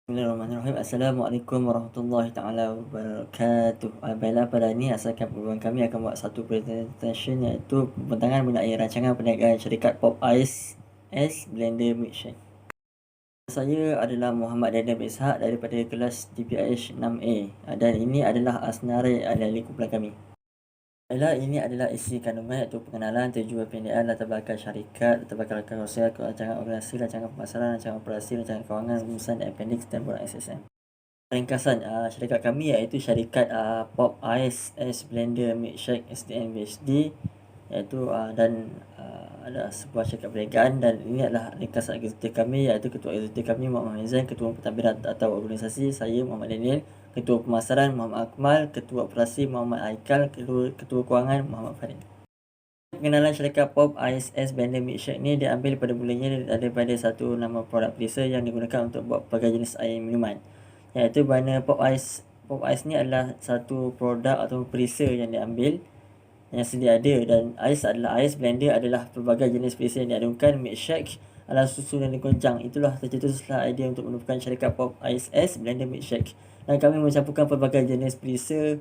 Bismillahirrahmanirrahim. Assalamualaikum warahmatullahi taala wabarakatuh. Baiklah, pada ini asalkan program kami akan buat satu presentation iaitu pembentangan mengenai rancangan perniagaan syarikat Pop Ice S Blender Milkshake. Saya adalah Muhammad Daniel Ishak daripada kelas DPIH 6A dan ini adalah senarai ahli kumpulan kami. Baiklah, ini adalah isi kandungan iaitu pengenalan, tujuan pendidikan, latar belakang syarikat, latar belakang rakan sosial, rancangan organisasi, rancangan pemasaran, rancangan operasi, rancangan kewangan, rumusan, appendix dan program SSM. Ringkasan syarikat kami iaitu syarikat Pop Ice S Blender Milkshake SDN BHD iaitu dan adalah sebuah syarikat perniagaan, dan ini adalah ringkasan eksekutif kami iaitu ketua eksekutif kami Muhammad Hamizan, ketua pentadbiran atau organisasi saya Muhammad Daniel, ketua pemasaran Muhammad Akmal, ketua operasi Muhammad Aikal, ketua kewangan Muhammad Farid. Pengenalan syarikat Pop Ice S Blender Milkshake ni diambil pada mulanya daripada satu nama produk pelisa yang digunakan untuk buat pelbagai jenis air minuman, iaitu mana Pop Ice ni adalah satu produk atau perisa yang diambil yang sedia ada, dan ais adalah ais, blender adalah pelbagai jenis perisa yang diadunkan, milkshake adalah susu yang digoncang. Itulah tercetuslah idea untuk menemukan syarikat Pop Ice S Blender Milkshake, dan kami mencampurkan pelbagai jenis perisa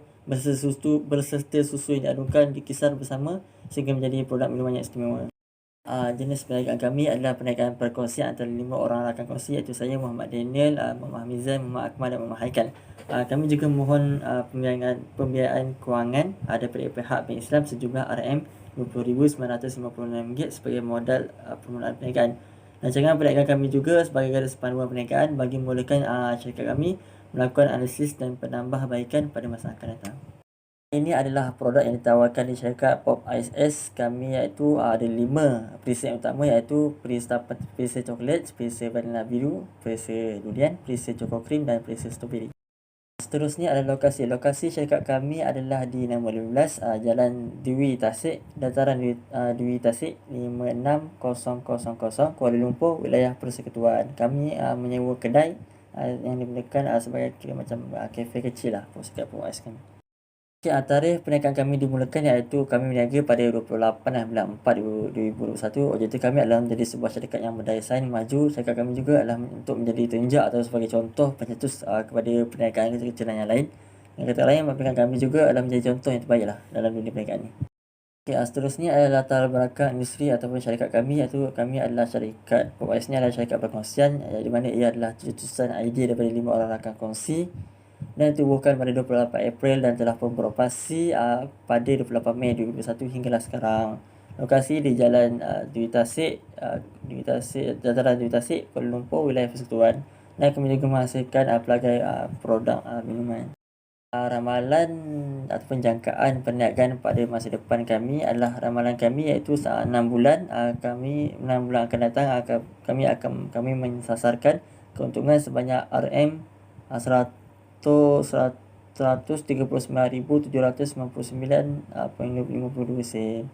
berserta susu yang diadunkan dikisar bersama sehingga menjadi produk minuman yang istimewa. Jenis perniagaan kami adalah perniagaan perkongsian antara 5 orang rakan kongsi iaitu saya Muhammad Daniel, Muhammad Hamizan, Muhammad Akmal dan Muhammad Haikal. Kami juga mohon pembiayaan kewangan daripada pihak Bank Islam sejumlah RM20,956 sebagai modal permulaan perniagaan. Rancangan perniagaan kami juga sebagai garis panduan perniagaan bagi memulakan syarikat kami melakukan analisis dan penambahbaikan pada masa akan datang. Ini adalah produk yang ditawarkan di syarikat Pop Ice S kami, iaitu ada 5 perisa yang utama, iaitu perisa coklat, perisa vanila biru, perisa durian, perisa coko krim dan perisa strawberry. Seterusnya adalah lokasi. Lokasi syarikat kami adalah di nombor 15 Jalan Dwi Tasik, Dataran Dwi Tasik 56000 Kuala Lumpur, wilayah Persekutuan. Kami menyewa kedai yang digunakan sebagai macam kafe kecil lah syarikat Pop Ice kami. Tarikh perniagaan kami dimulakan iaitu kami berniaga pada 28 bulan 4 2021. Objektif kami adalah menjadi sebuah syarikat yang berdaya saing maju. Syarikat kami juga adalah untuk menjadi tunjak atau sebagai contoh pencetus kepada perniagaan kecil-kecilan yang lain. Dengan kata lain, perniagaan kami juga adalah menjadi contoh yang terbaik lah dalam dunia perniagaan ini. Seterusnya adalah latar belakang industri ataupun syarikat kami, iaitu kami adalah syarikat Pop Ice ni adalah syarikat perkongsian, di mana ia adalah cetusan idea daripada 5 orang rakan kongsi dan ditubuhkan pada 28 April dan telah pun beroperasi pada 28 Mei 2021 hinggalah sekarang. Lokasi di Jalan Dwi Tasik, Dataran Dwi Tasik, Kuala Lumpur, wilayah Persekutuan, dan kami juga menghasilkan pelbagai produk minuman. Ramalan ataupun jangkaan perniagaan pada masa depan kami adalah ramalan kami iaitu 6 bulan 6 bulan akan datang kami mensasarkan keuntungan sebanyak RM139,799.52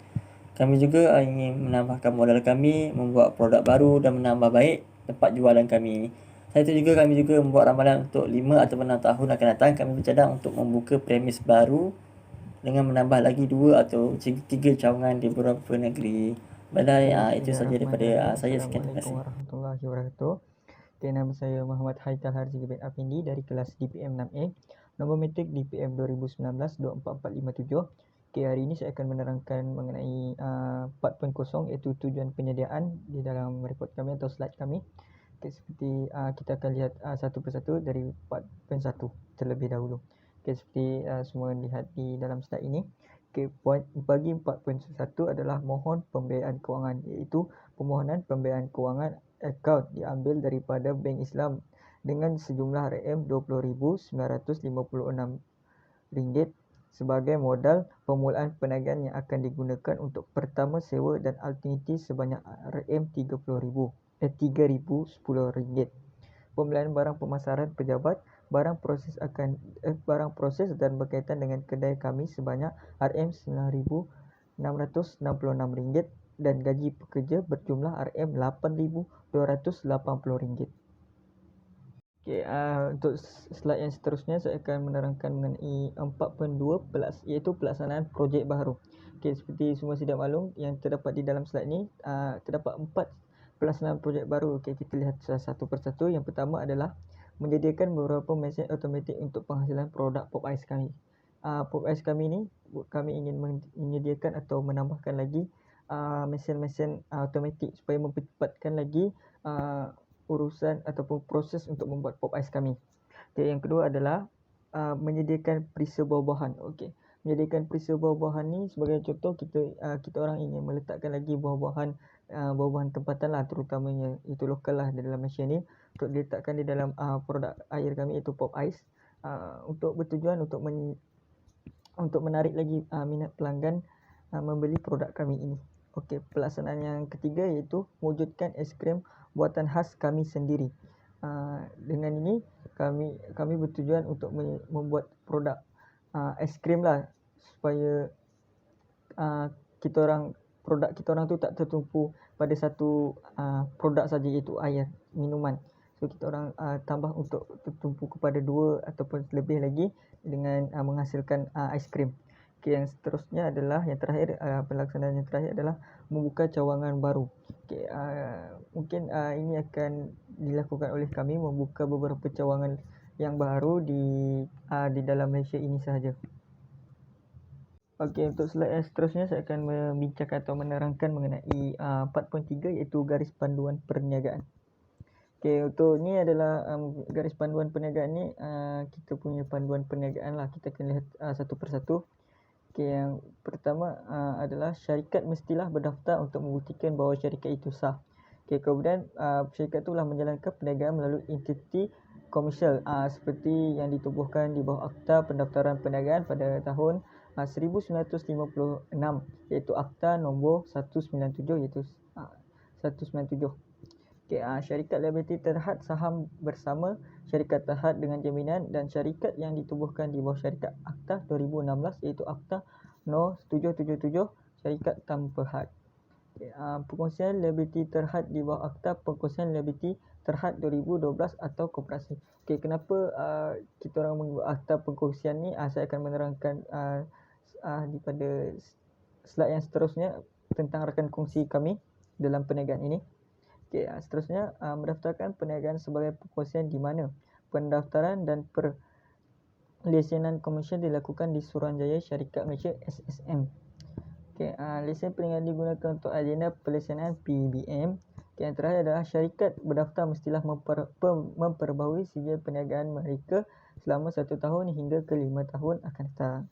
Kami juga ingin menambahkan modal kami, membuat produk baru dan menambah baik tempat jualan kami. Selain itu juga kami juga membuat ramalan untuk 5 atau 6 tahun akan datang. Kami bercadang untuk membuka premis baru dengan menambah lagi 2 atau 3 cawangan di beberapa negeri. Baiklah, itu sahaja daripada saya. Sekian, terima kasih. Warahmatullahi wabarakatuh. Nama saya Muhammad Haikal Harzi bin Afindi dari kelas DPM 6A. Nombor metrik DPM 2019-24457. Hari ini saya akan menerangkan mengenai part 0 iaitu tujuan penyediaan di dalam report kami atau slide kami. Seperti kita akan lihat satu persatu dari part 1 terlebih dahulu. Seperti semua lihat di dalam slide ini. Bagi 4.1 adalah mohon pembiayaan kewangan, iaitu permohonan pembiayaan kewangan akaun diambil daripada Bank Islam dengan sejumlah RM20,956 sebagai modal permulaan perniagaan yang akan digunakan untuk pertama sewa dan alternatif sebanyak RM3,010. Pembelian barang pemasaran pejabat, barang proses dan berkaitan dengan kedai kami sebanyak RM9,666 dan gaji pekerja berjumlah RM8,280. Untuk slide yang seterusnya saya akan menerangkan mengenai 4.2 iaitu pelaksanaan projek baru. Seperti semua sedia maklum yang terdapat di dalam slide ni, terdapat 4 pelaksanaan projek baru. Kita lihat satu persatu. Yang pertama adalah menyediakan beberapa mesin automatik untuk penghasilan produk Pop Ice kami. Pop Ice kami ni kami ingin menyediakan atau menambahkan lagi mesin-mesin automatik supaya mempercepatkan lagi urusan ataupun proses untuk membuat Pop Ice kami. Okay, yang kedua adalah menyediakan perisa buah-buahan. Okey, menyediakan perisa buah-buahan ni sebagai contoh kita orang ingin meletakkan lagi buah-buahan tempatan lah, terutamanya itu lokal lah di dalam Malaysia ni, untuk diletakkan di dalam produk air kami iaitu Pop Ice, untuk bertujuan untuk menarik lagi minat pelanggan membeli produk kami ini. Okey, pelaksanaan yang ketiga iaitu mewujudkan aiskrim buatan khas kami sendiri. Dengan ini kami bertujuan untuk membuat produk aiskrim lah, supaya produk kita orang tu tak tertumpu pada satu produk saja iaitu air minuman. So kita orang tambah untuk tertumpu kepada 2 ataupun lebih lagi dengan menghasilkan aiskrim. Okay, yang seterusnya adalah yang terakhir, pelaksanaan yang terakhir adalah membuka cawangan baru. Okay, mungkin ini akan dilakukan oleh kami, membuka beberapa cawangan yang baru di dalam Malaysia ini sahaja. Okey, untuk slide yang seterusnya saya akan membincangkan atau menerangkan mengenai 4.3 iaitu garis panduan perniagaan. Okey, untuk ni adalah garis panduan perniagaan ni, kita punya panduan perniagaan lah. Kita akan lihat satu persatu. Okey, yang pertama adalah syarikat mestilah berdaftar untuk membuktikan bahawa syarikat itu sah. Okey, kemudian syarikat itulah menjalankan perniagaan melalui entiti komersial seperti yang ditubuhkan di bawah Akta Pendaftaran Perniagaan pada tahun 1956 iaitu Akta nombor 197 iaitu 197. Okay, syarikat liability terhad saham bersama, syarikat terhad dengan jaminan dan syarikat yang ditubuhkan di bawah syarikat Akta 2016 iaitu Akta No 777 syarikat tanpa had. Okay, perkongsian liability terhad di bawah Akta Perkongsian Liability Terhad 2012 atau koperasi. Okay, kenapa kita orang membuat Akta Perkongsian ni? Saya akan menerangkan pada slide yang seterusnya tentang rakan kongsi kami dalam perniagaan ini. Okay, seterusnya mendaftarkan perniagaan sebagai perkongsian di mana pendaftaran dan perlesenan komersial dilakukan di Suruhanjaya Syarikat Malaysia SSM. Okay, lesen perniagaan digunakan untuk agenda perlesenan PBM. Okay, yang terakhir adalah syarikat berdaftar mestilah memperbaharui sijil perniagaan mereka selama 1 tahun hingga ke 5 tahun akan datang.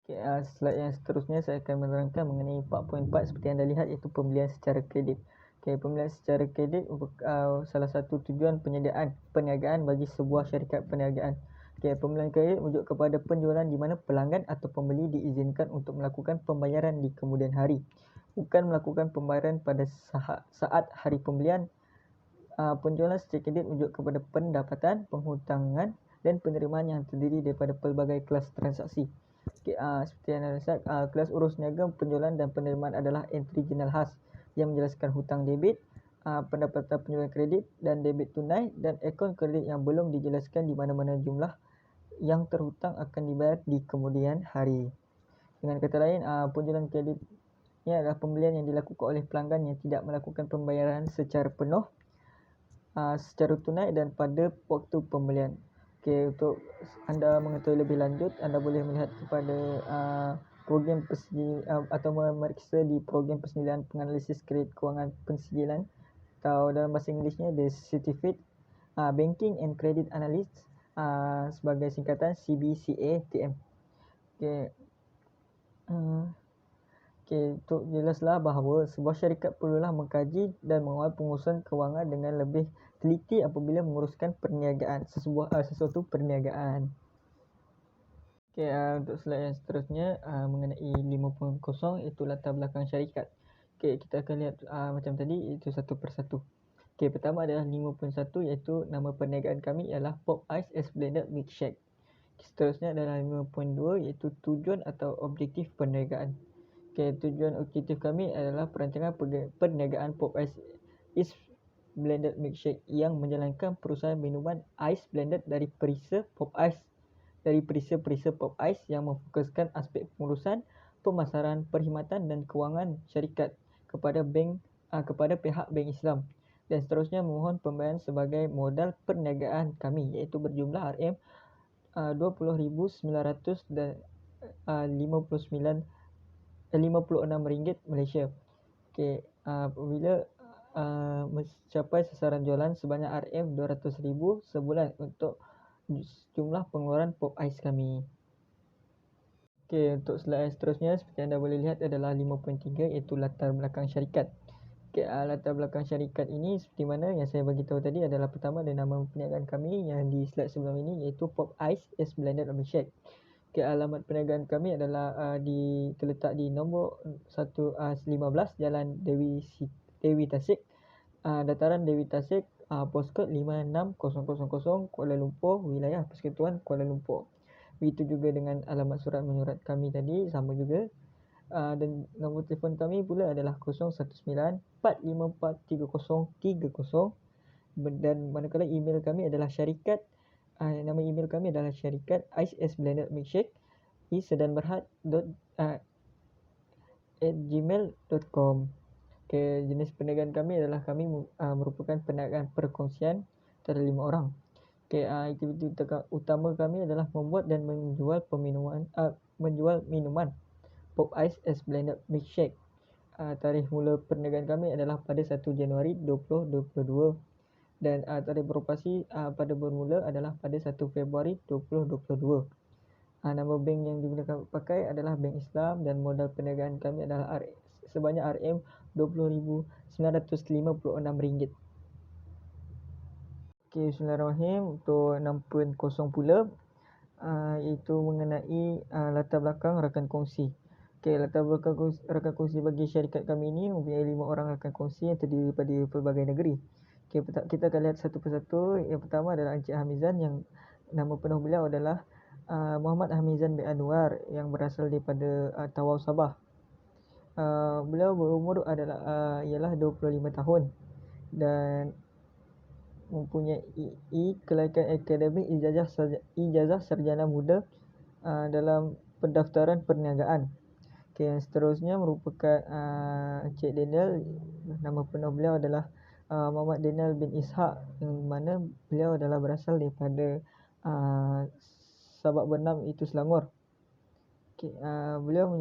Okay, slide yang seterusnya saya akan menerangkan mengenai 4.4 seperti yang anda lihat iaitu pembelian secara kredit. Okay, pembelian secara kredit salah satu tujuan penyediaan perniagaan bagi sebuah syarikat perniagaan. Okay, pembelian kredit merujuk kepada penjualan di mana pelanggan atau pembeli diizinkan untuk melakukan pembayaran di kemudian hari, bukan melakukan pembayaran pada saat hari pembelian. Penjualan secara kredit merujuk kepada pendapatan, penghutangan dan penerimaan yang terdiri daripada pelbagai kelas transaksi. Okay, seperti yang anda lihat, kelas urus niaga, penjualan dan penerimaan adalah entry jurnal khas yang menjelaskan hutang debit, pendapatan penjualan kredit dan debit tunai dan akaun kredit yang belum dijelaskan di mana-mana jumlah yang terhutang akan dibayar di kemudian hari. Dengan kata lain, penjualan kredit ini adalah pembelian yang dilakukan oleh pelanggan yang tidak melakukan pembayaran secara penuh, secara tunai dan pada waktu pembelian. Okay, untuk anda mengetahui lebih lanjut, anda boleh melihat kepada program atau memeriksa di program persediaan penganalisis kredit kewangan pensijilan, atau dalam bahasa Inggerisnya the Certificate Banking and Credit Analyst, sebagai singkatan CBCA-TM. Okay. Untuk jelaslah bahawa sebuah syarikat perlulah mengkaji dan mengawal pengurusan kewangan dengan lebih teliti apabila menguruskan perniagaan, sesuatu perniagaan. Okay, untuk slide yang seterusnya mengenai 5.0 iaitu latar belakang syarikat. Okay, kita akan lihat macam tadi, itu satu persatu. Okay, pertama adalah 5.1 iaitu nama perniagaan kami ialah Pop Ice as Blended Milkshake. Seterusnya adalah 5.2 iaitu tujuan atau objektif perniagaan. Okay, tujuan objektif kami adalah perancangan perniagaan Pop Ice is Blended Milkshake yang menjalankan perusahaan minuman ais blended dari perisa Pop Ice, dari perisa-perisa Pop Ice yang memfokuskan aspek pengurusan, pemasaran, perkhidmatan dan kewangan syarikat kepada pihak Bank Islam dan seterusnya mohon pembayaran sebagai modal perniagaan kami, iaitu berjumlah RM RM20,956 Malaysia. Okey, apabila mencapai sasaran jualan sebanyak RM200,000 sebulan untuk jumlah pengeluaran pop ais kami. Okey, untuk slide seterusnya seperti anda boleh lihat adalah 5.3, iaitu latar belakang syarikat. Okey, latar belakang syarikat ini seperti mana yang saya bagi tahu tadi adalah pertama ada nama perniagaan kami yang di slide sebelum ini, iaitu Pop Ice S Blended Milkshake. Okey, alamat perniagaan kami adalah terletak di nombor 115 Jalan Dewi Tasik, dataran Dewi Tasik, postcode 56000 Kuala Lumpur, wilayah Persekutuan Kuala Lumpur. Begitu juga dengan alamat surat menyurat kami tadi sama juga. Dan nombor telefon kami pula adalah 0194543030, dan manakala email kami adalah syarikat, nama email kami adalah syarikat Ice S Blended Milkshake @gmail.com. Okay, jenis perniagaan kami adalah kami merupakan perniagaan perkongsian antara 5 orang. Okay, aktiviti utama kami adalah membuat dan menjual minuman Pop Ice S Blended Milkshake. Tarikh mula perniagaan kami adalah pada 1 Januari 2022 dan tarikh beroperasi pada bermula adalah pada 1 Februari 2022. Nama bank yang digunakan pakai adalah Bank Islam dan modal perniagaan kami adalah sebanyak RM20,956. Okey, bismillahirrahmanirrahim. Untuk 6.0 pula iaitu mengenai latar belakang rakan kongsi. Okey, latar belakang rakan kongsi bagi syarikat kami ini mempunyai 5 orang rakan kongsi yang terdiri daripada pelbagai negeri. Okey, kita akan lihat satu persatu. Yang pertama adalah Encik Hamizan yang nama penuh beliau adalah Muhammad Hamizan bin Anwar yang berasal daripada Tawau, Sabah. Beliau berumur ialah 25 tahun dan mempunyai kelaikan akademik ijazah sarjana muda dalam pendaftaran perniagaan. Okay, yang seterusnya merupakan Encik Daniel, nama penuh beliau adalah Muhammad Daniel bin Ishaq, yang mana beliau adalah berasal daripada Sabak Bernam, itu Selangor. Okay, beliau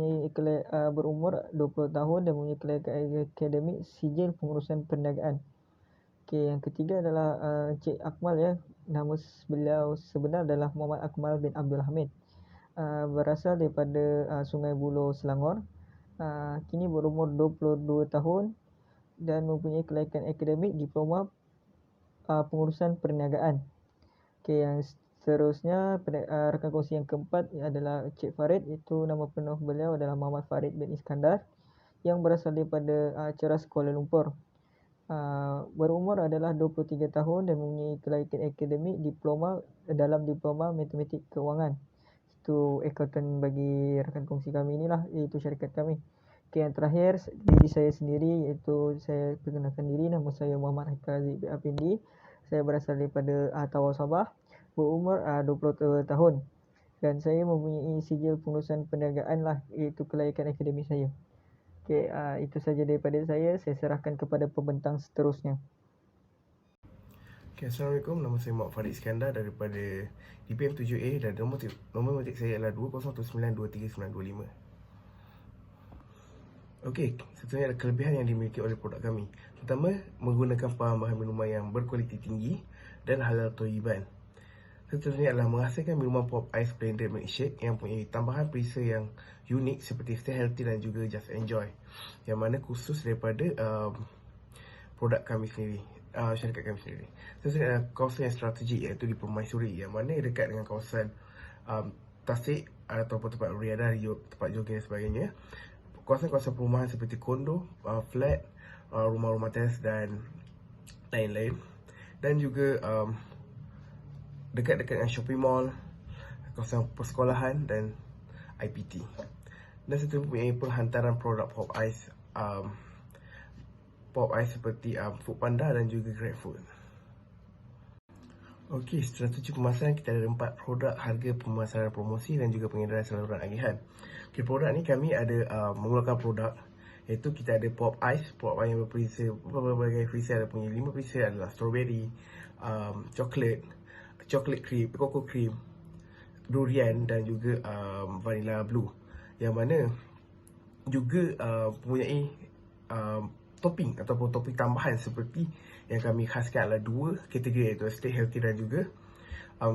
berumur 20 tahun dan mempunyai kelaikan akademik sijil pengurusan perniagaan. Okay, yang ketiga adalah Encik Akmal ya. Nama beliau sebenar adalah Muhammad Akmal bin Abdul Hamid. Berasal daripada Sungai Buloh, Selangor. Kini berumur 22 tahun dan mempunyai kelaikan akademik diploma pengurusan perniagaan. Okay, yang seterusnya rakan kongsi yang keempat adalah Encik Farid, itu nama penuh beliau adalah Muhammad Farid bin Iskandar yang berasal daripada Ceras, Kuala Lumpur. Berumur adalah 23 tahun dan mempunyai kelaikan akademik dalam diploma matematik keuangan. Itu accountant bagi rakan kongsi kami inilah, iaitu syarikat kami. Okay, yang terakhir diri saya sendiri, iaitu saya perkenalkan diri, nama saya Muhammad Haikal Haziq bin Apindi. Saya berasal daripada Tawau, Sabah, berumur 20 tahun dan saya mempunyai sijil pengurusan perniagaan lah, iaitu kelaikan akademik saya. Okay, itu saja daripada saya serahkan kepada pembentang seterusnya. Okay, Assalamualaikum, nama saya Muhammad Farid Iskandar daripada DPM 7A dan nombor metik saya adalah 20192395. Okey, seterusnya ada kelebihan yang dimiliki oleh produk kami. Pertama, menggunakan bahan-bahan minuman yang berkualiti tinggi dan halal thayyiban. Seterusnya adalah menghasilkan minuman Pop Ice Blended Milkshake yang mempunyai tambahan perisa yang unik seperti Stay Healthy dan juga Just Enjoy, yang mana khusus daripada produk kami sendiri, syarikat kami sendiri. Seterusnya adalah kawasan yang strategik, iaitu di Permaisuri, yang mana dekat dengan kawasan Tasik ataupun tempat beriadah, tempat jogging dan sebagainya. Kawasan-kawasan perumahan seperti kondo, flat, rumah-rumah teras dan lain-lain. Dan juga dekat-dekat dengan shopping mall, kawasan persekolahan dan IPT. Dan serta mempunyai penghantaran produk Pop Ice seperti Foodpanda dan juga GrabFood. Okey, strategi pemasaran kita ada 4 produk, harga, pemasaran, promosi dan juga pengedaran saluran agihan. Okey, produk ni kami ada mengeluarkan produk Iaitu kita ada pop ice yang berbagai perisa. Ada punya 5 perisa adalah strawberry, chocolate cream, cocoa cream, durian dan juga vanilla blue. Yang mana juga mempunyai topping ataupun topping tambahan seperti yang kami khaskan adalah 2 kategori, iaitu stay healthy dan juga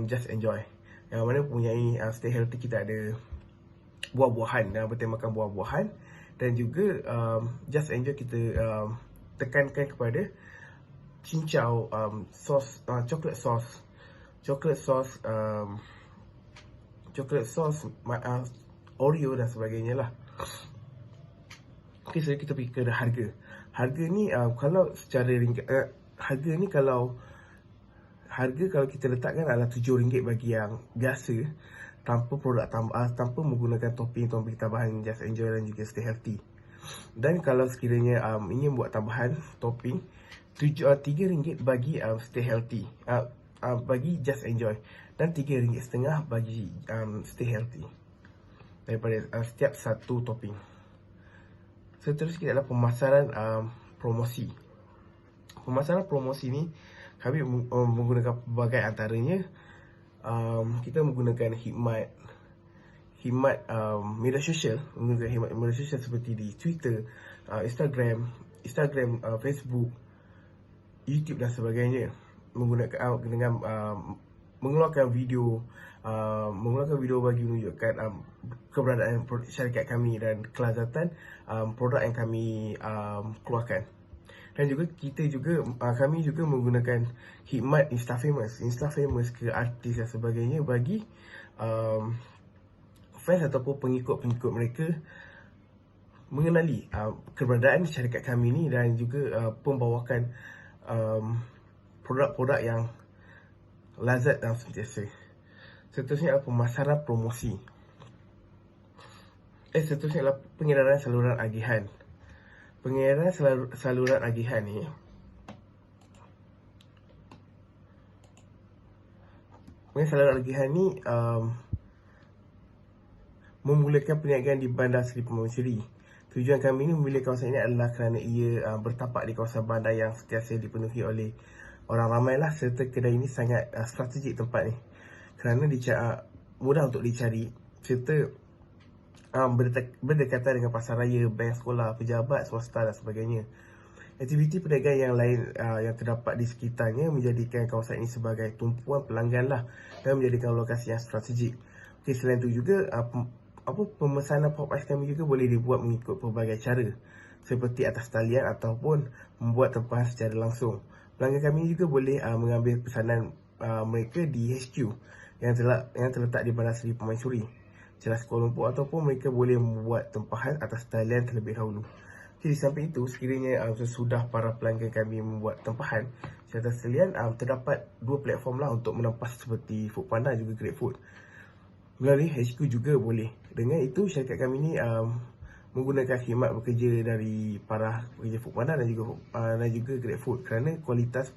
just enjoy. Yang mana mempunyai stay healthy kita ada buah-buahan, bertemakan buah-buahan, dan juga just enjoy kita tekankan kepada cincau, chocolate sauce, Oreo dan sebagainya lah. Okay, so kita pergi ke harga. Harga ni kalau secara ringgit, kalau kita letakkan adalah RM7 bagi yang biasa, tanpa produk tanpa menggunakan topping tambahan just enjoy dan juga stay healthy. Dan kalau sekiranya ingin buat tambahan topping, RM3 bagi stay healthy, bagi just enjoy, dan RM3.50 bagi stay healthy daripada setiap satu topping. Seterusnya adalah pemasaran promosi. Pemasaran promosi ni kami menggunakan pelbagai antaranya. Kita menggunakan khidmat media sosial, seperti di Twitter, Instagram, Facebook, YouTube dan sebagainya. Dengan mengeluarkan video bagi menunjukkan keberadaan syarikat kami dan kelazatan produk yang kami keluarkan. Dan juga kami juga menggunakan khidmat Insta famous ke artis dan sebagainya bagi fans ataupun pengikut mereka mengenali keberadaan syarikat kami ni, dan juga pembawakan produk-produk yang lazat dan sentiasa. Seterusnya adalah pemasaran promosi. Seterusnya adalah pengedaran saluran agihan. Pengedaran saluran agihan ni memulakan perniagaan di Bandar Seri Pemansuri. Tujuan kami ini memilih kawasan ini adalah kerana ia bertapak di kawasan bandar yang sentiasa dipenuhi oleh orang ramai lah, serta kedai ini sangat strategik tempat ni kerana mudah untuk dicari, serta berdekatan dengan pasar raya, bank, sekolah, pejabat, swasta dan sebagainya. Aktiviti perniagaan yang lain yang terdapat di sekitarnya menjadikan kawasan ini sebagai tumpuan pelanggan lah, dan menjadikan lokasi yang strategik. Okay, selain itu juga pemesanan pop ice kami juga boleh dibuat mengikut pelbagai cara, seperti atas talian ataupun membuat tempahan secara langsung. Pelanggan kami juga boleh mengambil pesanan mereka di HQ yang terletak di Bandar Seri Pemansuri, Ceras Kuala Lumpur, ataupun mereka boleh membuat tempahan atas talian terlebih dahulu. Jadi sampai itu, sekiranya sesudah para pelanggan kami membuat tempahan di atas talian, terdapat 2 platform lah untuk menempas, seperti Foodpanda dan juga GrabFood. Melalui HQ juga boleh. Dengan itu, syarikat kami ni menggunakan khidmat bekerja dari para pekerja Foodpanda dan juga GrabFood, kerana kualitas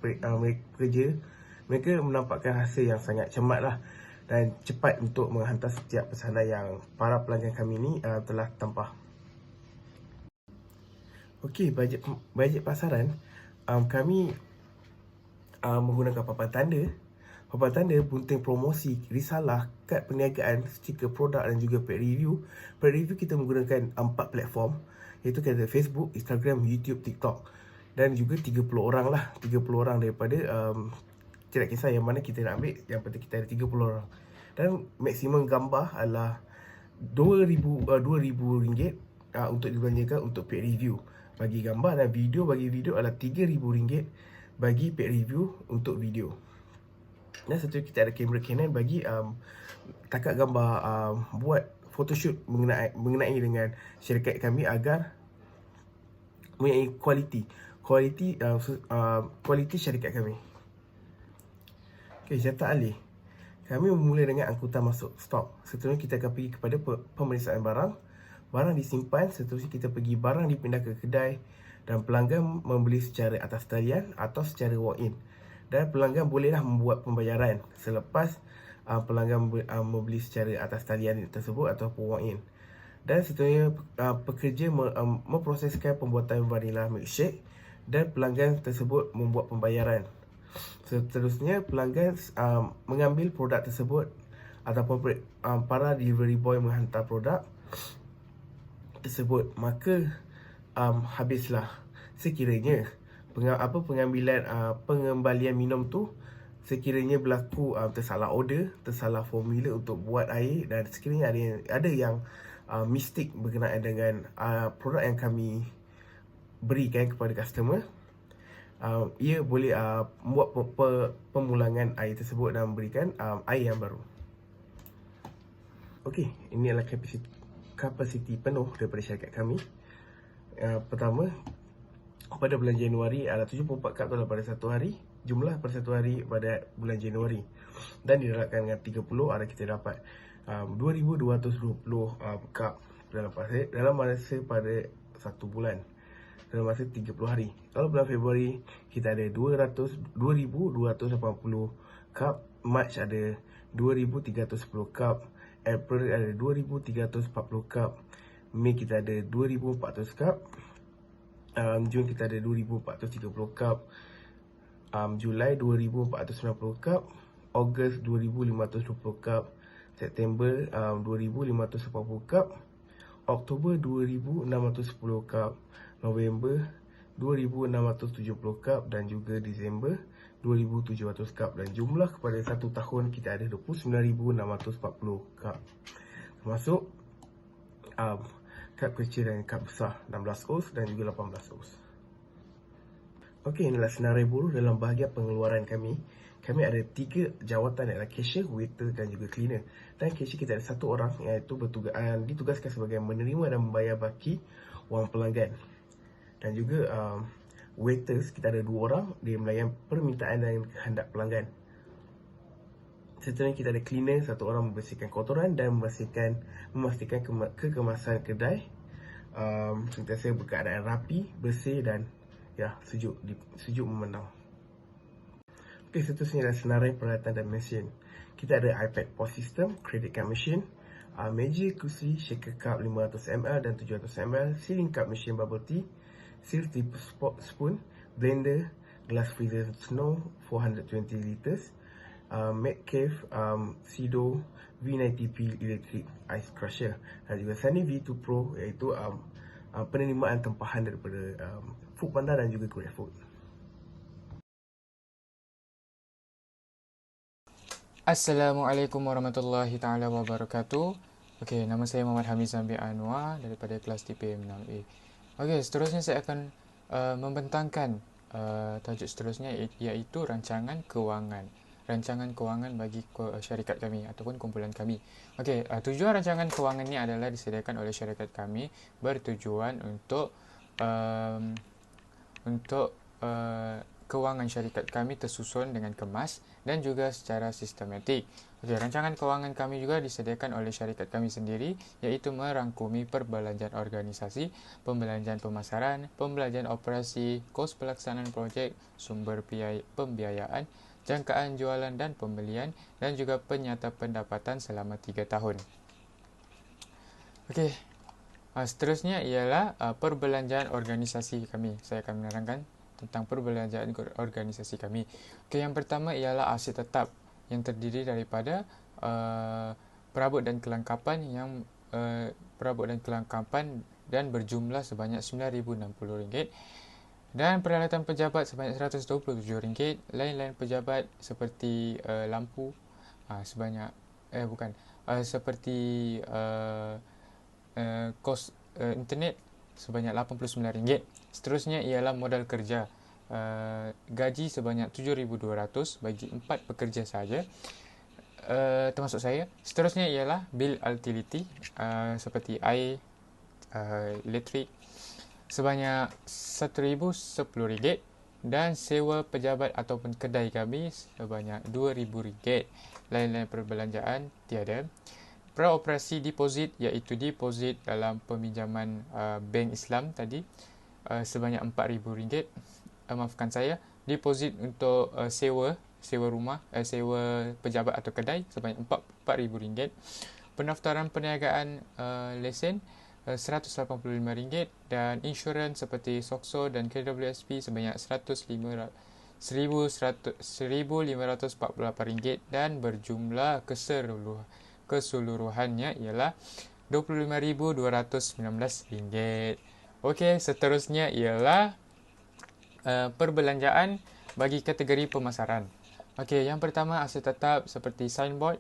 mereka menampakkan hasil yang sangat cermat lah, dan cepat untuk menghantar setiap pesanan yang para pelanggan kami ni telah tampah. Okey, bajet pasaran, kami menggunakan papan tanda, bunting promosi, risalah, kad perniagaan, stiker produk dan juga paid review. Paid review kita menggunakan 4 platform, iaitu kita ada Facebook, Instagram, YouTube, TikTok, dan juga 30 orang daripada tidak kisah yang mana kita nak ambil, yang penting kita ada 30 orang. Dan maksimum gambar adalah RM2,000 untuk dibelanjakan untuk paid review bagi gambar, dan bagi video adalah RM3,000 bagi paid review untuk video. Dan satu kita ada kamera Canon bagi takat gambar, buat photoshoot mengenai dengan syarikat kami agar mempunyai kualiti syarikat kami. Okey, jata alih. Kami memulai dengan angkutan masuk stok. Seterusnya kita akan pergi kepada pemeriksaan barang. Barang disimpan, seterusnya kita pergi barang dipindah ke kedai, dan pelanggan membeli secara atas talian atau secara walk-in. Dan pelanggan bolehlah membuat pembayaran selepas pelanggan membeli secara atas talian tersebut ataupun walk-in. Dan seterusnya pekerja memproseskan pembuatan vanilla milkshake dan pelanggan tersebut membuat pembayaran. Seterusnya pelanggan mengambil produk tersebut ataupun para delivery boy menghantar produk tersebut. Maka habislah sekiranya pengambilan pengembalian minum tu sekiranya berlaku tersalah order, tersalah formula untuk buat air, dan sekiranya ada yang mistik berkenaan dengan produk yang kami berikan kepada customer, ia boleh membuat pemulangan air tersebut dan memberikan air yang baru. Okey, ini adalah kapasiti penuh daripada syarikat kami. Pertama, pada bulan Januari ada 74 kad dalam pada satu hari, jumlah pada satu hari pada bulan Januari, dan didarabkan dengan 30 ada kita dapat 2220 kad dalam masa pada satu bulan, dalam masa 30 hari. Kalau bulan Februari kita ada 2280 kad, Mac ada 2310 kad, April ada 2340 kad, Mei kita ada 2400 kad, Jun kita ada 2430 kad, Julai 2490 kad, Ogos 2520 kad, September 2580 kad, Oktober 2610 kad, November 2670 kad, dan juga Disember 2700 kad. Dan jumlah kepada satu tahun kita ada 29640 kad, termasuk kad kecil dan kad besar 16 oz dan juga 18 oz. Okey, inilah senarai buruh dalam bahagian pengeluaran kami. Kami ada 3 jawatan, iaitu cashier, waiter dan juga cleaner. Dan cashier kita ada 1 orang, iaitu ditugaskan sebagai menerima dan membayar baki wang pelanggan. Dan juga waiters kita ada 2 orang, dia melayan permintaan dan kehendak pelanggan. Seterusnya kita ada cleaner, 1 orang membersihkan kotoran dan memastikan kekemasan kedai sentiasa berkeadaan rapi, bersih dan sejuk memandang. Okey, seterusnya adalah senarai peralatan dan mesin. Kita ada iPad POS system, credit card machine, meja, kursi, shaker cup 500ml dan 700ml, sealing cup machine bubble tea, seal tip spoon, blender, glass freezer snow 420 liters, Metcalfe Sido V90P electric ice crusher, dan juga Sunny V2 Pro, iaitu penerimaan tempahan daripada Foodpanda dan juga GrabFood. Assalamualaikum warahmatullahi taala wabarakatuh. Okey, nama saya Muhammad Hamid Zambi Anwar daripada kelas DPM 6A. Okey, seterusnya saya akan membentangkan tajuk seterusnya, iaitu rancangan kewangan. Rancangan kewangan bagi syarikat kami ataupun kumpulan kami. Okey, tujuan rancangan kewangan ini adalah disediakan oleh syarikat kami bertujuan untuk kewangan syarikat kami tersusun dengan kemas dan juga secara sistematik. Okey, rancangan kewangan kami juga disediakan oleh syarikat kami sendiri, iaitu merangkumi perbelanjaan organisasi, pembelanjaan pemasaran, pembelanjaan operasi, kos pelaksanaan projek, sumber pembiayaan, jangkaan jualan dan pembelian, dan juga penyata pendapatan selama 3 tahun. Okey, seterusnya ialah perbelanjaan organisasi kami. Saya akan menerangkan tentang perbelanjaan organisasi kami. Okey, yang pertama ialah aset tetap yang terdiri daripada perabot dan kelengkapan dan berjumlah sebanyak RM9,060, dan peralatan pejabat sebanyak RM127, lain-lain pejabat seperti lampu kos internet sebanyak RM89. Seterusnya ialah modal kerja, gaji sebanyak RM7,200 bagi 4 pekerja saja, termasuk saya. Seterusnya ialah bil utility seperti air, elektrik sebanyak RM1,010, dan sewa pejabat ataupun kedai kami sebanyak RM2,000. Lain-lain perbelanjaan tiada. Praoperasi deposit, iaitu deposit dalam peminjaman bank Islam tadi, sebanyak RM4,000. Maafkan saya, deposit untuk sewa rumah, sewa pejabat atau kedai sebanyak RM4,000. pendaftaran perniagaan lesen RM185 dan insurans seperti SOCSO dan KWSP sebanyak RM1,548 dan berjumlah keseluruhannya ialah RM25,219. Okey, seterusnya ialah perbelanjaan bagi kategori pemasaran. Okey, yang pertama aset tetap seperti signboard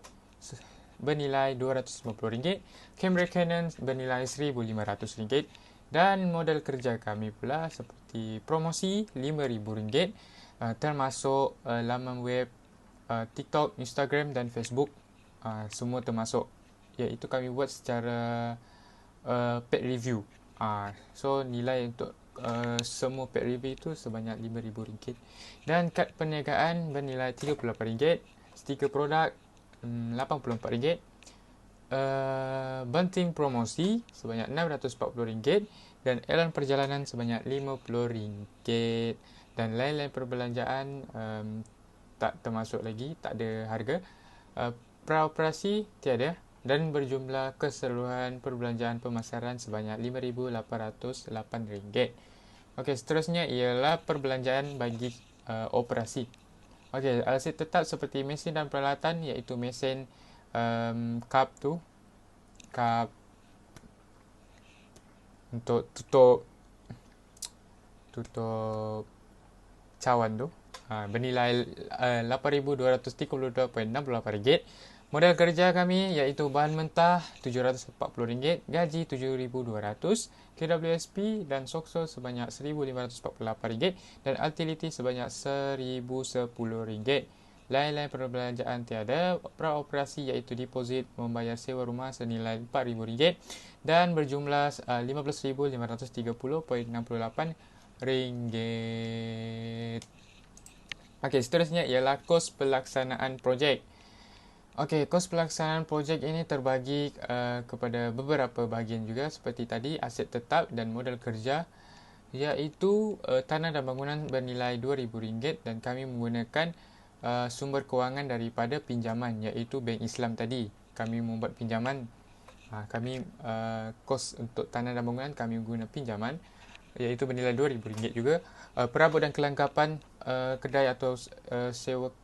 bernilai RM250, kamera Canon bernilai RM1,500 dan modal kerja kami pula seperti promosi RM5,000 termasuk laman web, TikTok, Instagram dan Facebook, semua termasuk, iaitu kami buat secara paid review. So nilai untuk semua paid review itu sebanyak RM5,000 dan kad perniagaan bernilai RM38, stiker produk RM84, banting promosi sebanyak RM640 dan elan perjalanan sebanyak RM50 dan lain-lain perbelanjaan tak termasuk lagi, tak ada harga. Praoperasi tiada dan berjumlah keseluruhan perbelanjaan pemasaran sebanyak RM5,808. Okey, seterusnya ialah perbelanjaan bagi operasi. Okey, aset tetap seperti mesin dan peralatan, iaitu mesin cup untuk tutup cawan tu, bernilai RM8,232.68. Modal kerja kami iaitu bahan mentah RM740, gaji RM7,200, KWSP dan SOCSO sebanyak RM1,548 dan utility sebanyak RM1,010. Lain-lain perbelanjaan tiada. Praoperasi iaitu deposit membayar sewa rumah senilai RM4,000 dan berjumlah RM15,530.68. Okey, seterusnya ialah kos pelaksanaan projek. Okey, kos pelaksanaan projek ini terbagi kepada beberapa bahagian juga seperti tadi, aset tetap dan modal kerja, iaitu tanah dan bangunan bernilai RM2,000 dan kami menggunakan sumber kewangan daripada pinjaman, iaitu Bank Islam tadi. Kami membuat pinjaman, kos untuk tanah dan bangunan kami guna pinjaman, iaitu bernilai RM2,000 juga. Perabot dan kelengkapan kedai atau sewa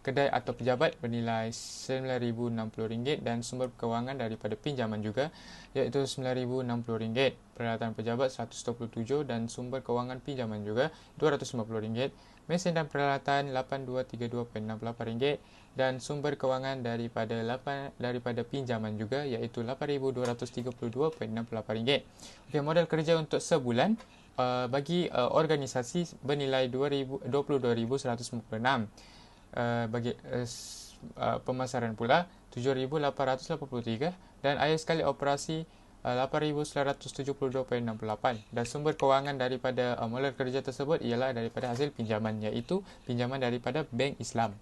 kedai atau pejabat bernilai RM9,060 dan sumber kewangan daripada pinjaman juga, iaitu RM9,060. Peralatan pejabat RM127 dan sumber kewangan pinjaman juga RM250. Mesin dan peralatan RM8,232.68 dan sumber kewangan daripada pinjaman juga, iaitu RM8,232.68. Okey, modal kerja untuk sebulan bagi organisasi bernilai RM22,156. Bagi pemasaran pula RM7,883 dan akhir sekali operasi RM8,972.68 dan sumber kewangan daripada modal kerja tersebut ialah daripada hasil pinjaman, iaitu pinjaman daripada Bank Islam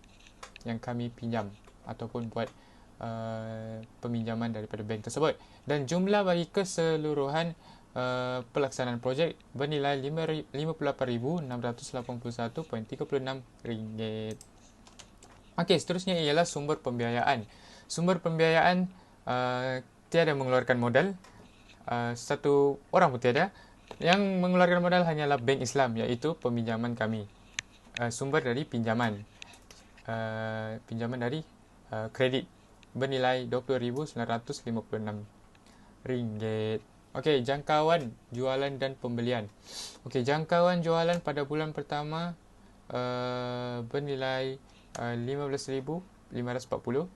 yang kami pinjam ataupun buat peminjaman daripada bank tersebut. Dan jumlah bagi keseluruhan pelaksanaan projek bernilai RM58,681.36. Okey, seterusnya ialah sumber pembiayaan. Sumber pembiayaan tiada mengeluarkan modal, satu orang pun tiada. Yang mengeluarkan modal hanyalah Bank Islam, iaitu peminjaman kami. Sumber dari pinjaman dari kredit bernilai RM20,956. Okey, jangkauan jualan dan pembelian. Okey, jangkauan jualan pada bulan pertama bernilai RM15,540.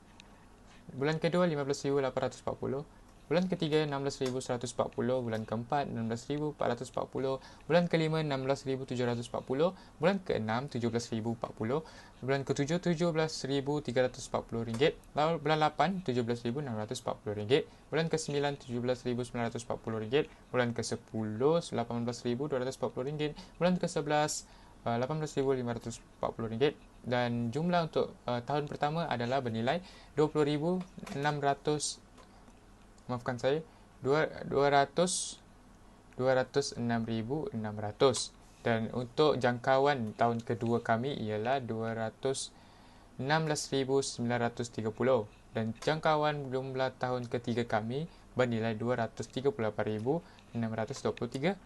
Bulan kedua RM15,840. Bulan ketiga RM16,140. Bulan keempat RM16,440. Bulan kelima RM16,740. Bulan keenam RM17,040. Bulan ketujuh RM17,340. Bulan 8 RM17,640. Bulan ke-9 RM17,940. Bulan ke-10 RM18,240. Bulan ke-11 RM18,540 dan jumlah untuk tahun pertama adalah bernilai RM206,600 dan untuk jangkauan tahun kedua kami ialah RM216,930 dan jangkauan jumlah tahun ketiga kami bernilai RM238,623.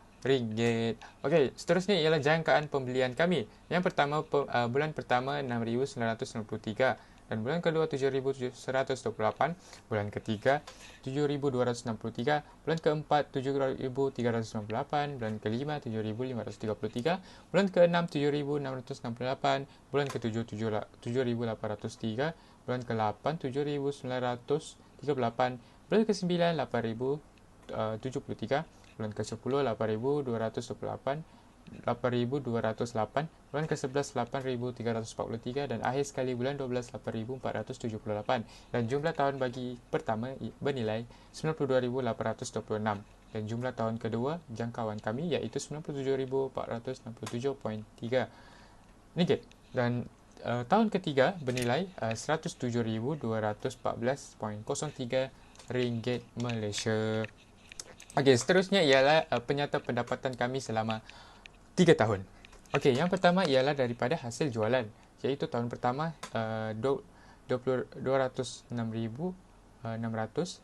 Okey, seterusnya ialah jangkaan pembelian kami. Yang pertama, bulan pertama RM6,993 dan bulan kedua RM7,128, bulan ketiga RM7,263, bulan keempat RM7,398, bulan kelima RM7,533, bulan keenam RM7,668, bulan ketujuh RM7,803, bulan ke-8 RM7,938, bulan ke-9 RM8,073, bulan ke-10 RM8,208, bulan ke-11 RM8,343 dan akhir sekali bulan 12 RM8,478, dan jumlah tahun bagi pertama bernilai RM92,826 dan jumlah tahun kedua jangkauan kami iaitu RM97,467.3 dan tahun ketiga bernilai RM107,214.03 Malaysia. Okey, seterusnya ialah penyata pendapatan kami selama 3 tahun. Okey, yang pertama ialah daripada hasil jualan, iaitu tahun pertama 206,600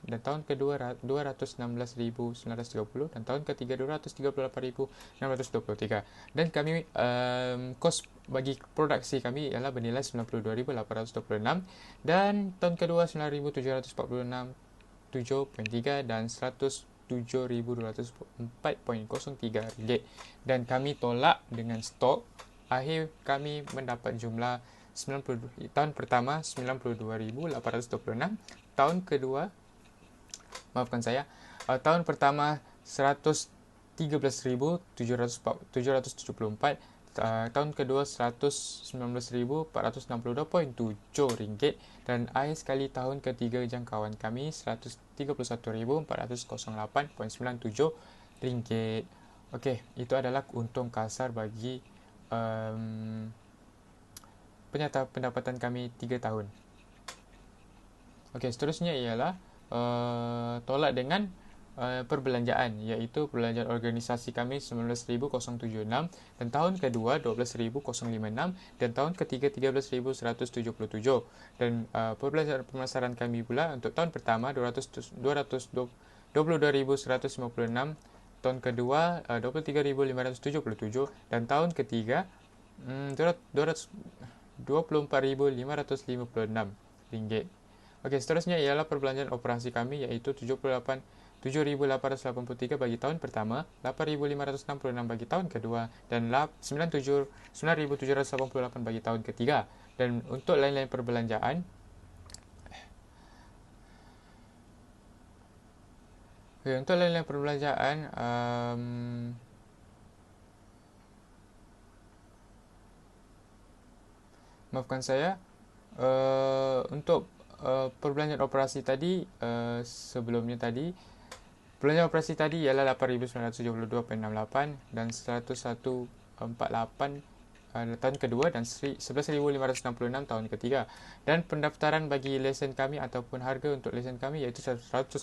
dan tahun kedua 216,930 dan tahun ketiga 238,623 dan kami kos bagi produksi kami ialah bernilai 92,826 dan tahun kedua 9,746.3 dan 107,204.03 ringgit dan kami tolak dengan stok. Akhir kami mendapat jumlah 90, tahun pertama 92,826, tahun kedua tahun pertama 113,774, tahun kedua 119,462.7 ringgit dan akhir sekali tahun ketiga jangkauan kami 131,408.97 ringgit. Okey, itu adalah untung kasar bagi penyata pendapatan kami 3 tahun. Okey, seterusnya ialah tolak dengan perbelanjaan, iaitu perbelanjaan organisasi kami 19,076 dan tahun kedua 12,056 dan tahun ketiga 13,177 dan perbelanjaan pemasaran kami pula untuk tahun pertama 22,156, tahun kedua 23,577 dan tahun ketiga 24,556 ringgit. Okey, seterusnya ialah perbelanjaan operasi kami iaitu 7,883 bagi tahun pertama, 8,566 bagi tahun kedua dan 9,788 bagi tahun ketiga. Dan untuk lain-lain perbelanjaan maafkan saya, untuk perbelanjaan operasi tadi, sebelumnya tadi perbelanjaan operasi tadi ialah 8,972.68 dan 101.48 tahun kedua dan 11,566 tahun ketiga. Dan pendaftaran bagi lesen kami ataupun harga untuk lesen kami iaitu 185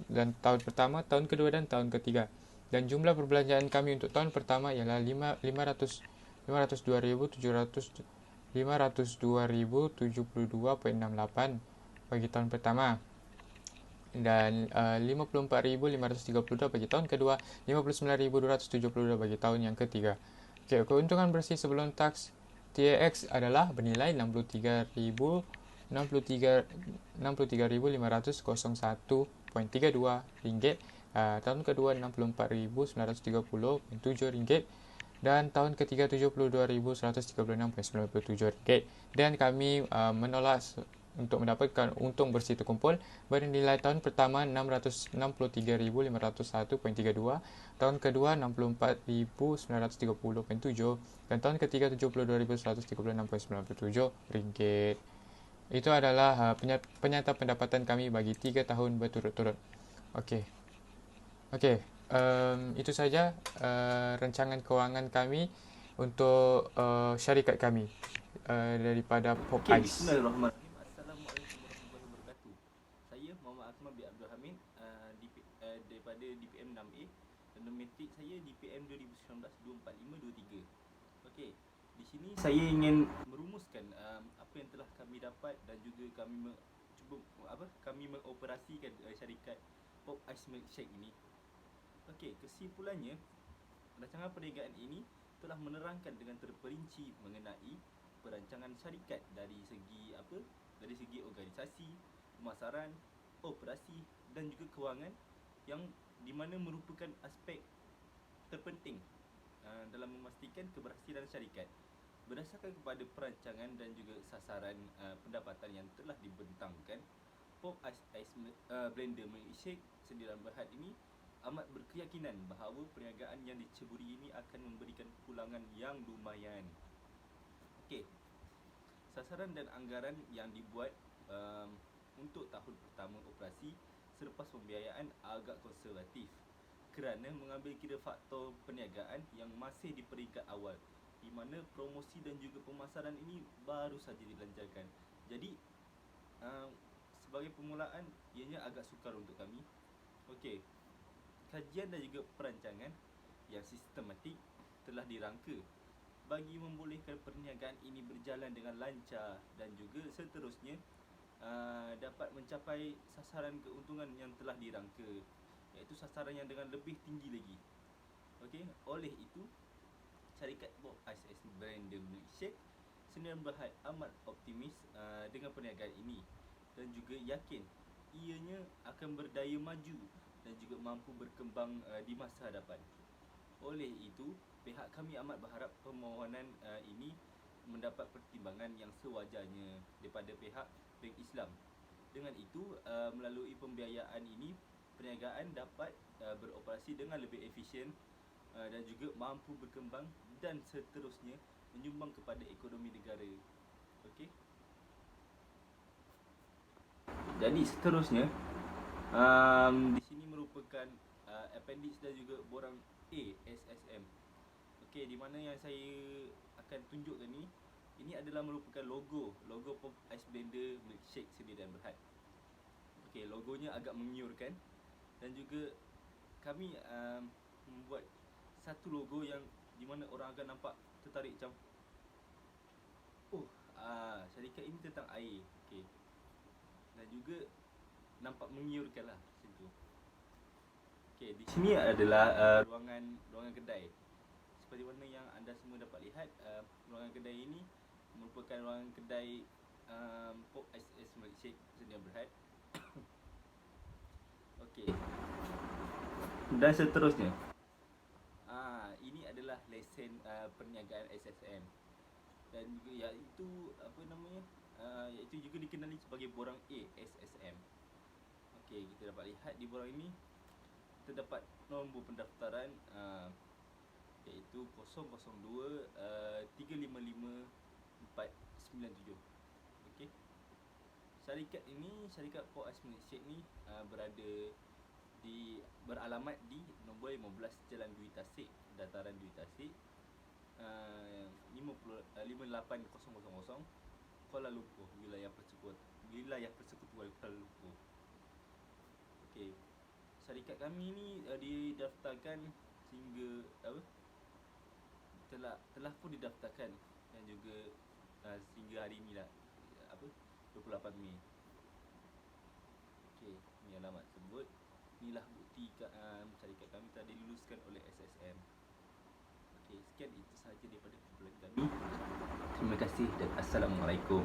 dan tahun pertama, tahun kedua dan tahun ketiga. Dan jumlah perbelanjaan kami untuk tahun pertama ialah 502,072.68 bagi tahun pertama dan 54,532 bagi tahun kedua, 59,272 bagi tahun yang ketiga. Okey, keuntungan bersih sebelum taks TAX adalah bernilai 63,501.32 ringgit, tahun kedua 64,930.7 ringgit dan tahun ketiga 72,136.97 ringgit dan kami menolak untuk mendapatkan untung bersih terkumpul bernilai tahun pertama 663,501.32, tahun kedua 64,930.7 dan tahun ketiga 72,136.97 ringgit. Itu adalah penyata pendapatan kami bagi 3 tahun berturut-turut. Okey. Itu saja rancangan kewangan kami untuk syarikat kami daripada Pop Ice. Bismillahirrahmanirrahim. Assalamualaikum warahmatullahi wabarakatuh. Saya Muhammad Akmal bin Abdul Hamid daripada DPM 6A dan nomentik saya DPM 2019-24523. Okey, di sini saya ingin merumuskan apa yang telah kami dapat dan juga kami cuba kami mengoperasikan syarikat Pop Ice Milkshake ini. Okey, kesimpulannya, rancangan perniagaan ini telah menerangkan dengan terperinci mengenai perancangan syarikat dari segi dari segi organisasi, pemasaran, operasi dan juga kewangan, yang di mana merupakan aspek terpenting dalam memastikan keberhasilan syarikat. Berdasarkan kepada perancangan dan juga sasaran pendapatan yang telah dibentangkan, Pop Ice Blender Milkshake Sendirian Berhad ini amat berkeyakinan bahawa perniagaan yang diceburi ini akan memberikan pulangan yang lumayan. Okey, sasaran dan anggaran yang dibuat untuk tahun pertama operasi selepas pembiayaan agak konservatif kerana mengambil kira faktor perniagaan yang masih di peringkat awal, di mana promosi dan juga pemasaran ini baru saja dilancarkan. Jadi sebagai permulaan ianya agak sukar untuk kami. Okey, kajian dan juga perancangan yang sistematik telah dirangka bagi membolehkan perniagaan ini berjalan dengan lancar dan juga seterusnya dapat mencapai sasaran keuntungan yang telah dirangka, iaitu sasaran yang dengan lebih tinggi lagi. Okey, oleh itu syarikat Pop Ice Blender Milkshake Sendirian Berhad amat optimis dengan perniagaan ini dan juga yakin ianya akan berdaya maju dan juga mampu berkembang di masa hadapan. Oleh itu, pihak kami amat berharap permohonan ini mendapat pertimbangan yang sewajarnya daripada pihak Bank Islam. Dengan itu, melalui pembiayaan ini, perniagaan dapat beroperasi dengan lebih efisien dan juga mampu berkembang dan seterusnya menyumbang kepada ekonomi negara. Okey. Jadi seterusnya di sini merupakan appendix dan juga borang A SSM. Okey, di mana yang saya akan tunjukkan ni, ini adalah merupakan logo Pop Ice Blender Milkshake Sendirian Berhad. Okey, logonya agak menggiurkan dan juga kami membuat satu logo yang di mana orang akan nampak tertarik macam syarikat ini tentang air. Okey. Dan juga nampak menggiurkan lah macam tu. Okey, di sini adalah ruangan kedai. Seperti mana yang anda semua dapat lihat, ruangan kedai ini merupakan ruangan kedai Pop Ice Milkshake Sendirian Berhad. Okey. Dan seterusnya, ini adalah lesen perniagaan SSM dan juga iaitu juga dikenali sebagai borang A SSM. Okey, kita dapat lihat di borang ini terdapat nombor pendaftaran iaitu 002 355 497. Okey. Syarikat Pop Ice Milkshake ni beralamat di nombor 15 Jalan Dwi Tasik, Dataran Dwi Tasik, 58000 Kuala Lumpur, wilayah persekutuan Kuala Lumpur. Okey. Syarikat kami ni didaftarkan sehingga telah pun didaftarkan dan juga sehingga hari ni lah 28 Mei. Okey, ni alamat tersebut. Inilah bukti syarikat kami telah diluluskan oleh SSM. Okey, sekian itu sahaja daripada kumpulan kami. Terima kasih dan Assalamualaikum.